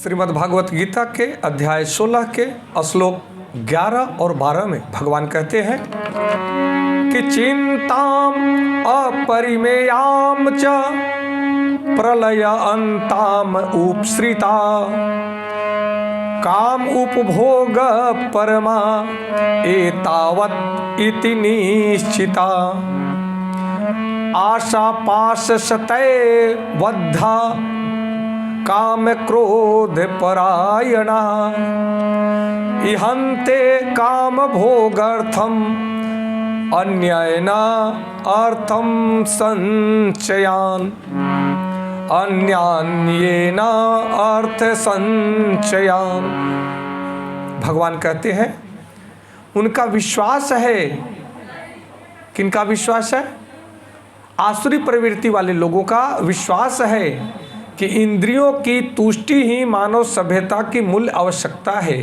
श्रीमद् भागवत गीता के अध्याय 16 के श्लोक 11 और 12 में भगवान कहते हैं कि चिंताम अपरिमेयाम च प्रलय अंताम उपसृता काम उपभोग परमा एतावत् इति निश्चिता आशा पाश शतय बद्धा काम क्रोध परायणा इहन्ते काम भोगार्थम अन्येन अर्थम संचयान अन्यान्येन अर्थ संचयान। भगवान कहते हैं उनका विश्वास है, किनका विश्वास है? आसुरी प्रवृत्ति वाले लोगों का विश्वास है कि इंद्रियों की तुष्टि ही मानव सभ्यता की मूल आवश्यकता है।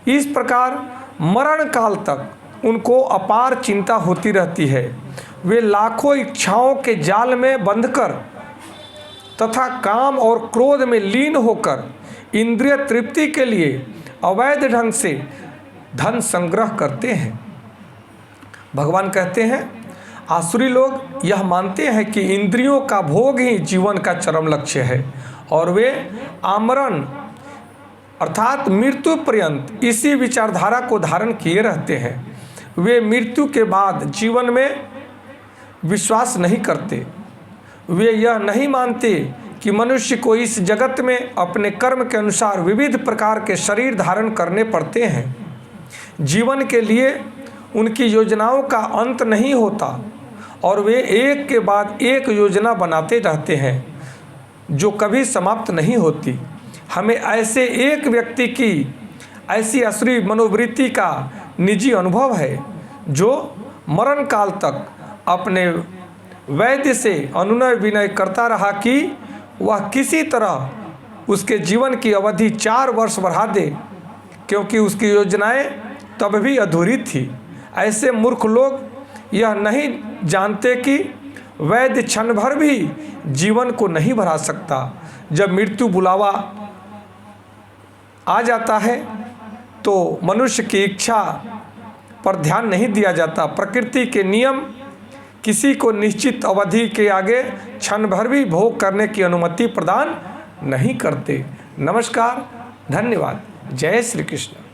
इस प्रकार मरण काल तक उनको अपार चिंता होती रहती है। वे लाखों इच्छाओं के जाल में बंधकर तथा काम और क्रोध में लीन होकर इंद्रिय तृप्ति के लिए अवैध ढंग से धन संग्रह करते हैं। भगवान कहते हैं आसुरी लोग यह मानते हैं कि इंद्रियों का भोग ही जीवन का चरम लक्ष्य है और वे आमरण अर्थात मृत्यु पर्यंत इसी विचारधारा को धारण किए रहते हैं। वे मृत्यु के बाद जीवन में विश्वास नहीं करते। वे यह नहीं मानते कि मनुष्य को इस जगत में अपने कर्म के अनुसार विविध प्रकार के शरीर धारण करने पड़ते हैं। जीवन के लिए उनकी योजनाओं का अंत नहीं होता और वे एक के बाद एक योजना बनाते रहते हैं जो कभी समाप्त नहीं होती। हमें ऐसे एक व्यक्ति की ऐसी आसुरी मनोवृत्ति का निजी अनुभव है जो मरण काल तक अपने वैद्य से अनुनय विनय करता रहा कि वह किसी तरह उसके जीवन की अवधि 4 वर्ष बढ़ा दे, क्योंकि उसकी योजनाएं तब भी अधूरी थी। ऐसे मूर्ख लोग यह नहीं जानते कि वैद्य क्षण भर भी जीवन को नहीं बढ़ा सकता। जब मृत्यु बुलावा आ जाता है तो मनुष्य की इच्छा पर ध्यान नहीं दिया जाता। प्रकृति के नियम किसी को निश्चित अवधि के आगे क्षण भर भी भोग करने की अनुमति प्रदान नहीं करते। नमस्कार, धन्यवाद। जय श्री कृष्ण।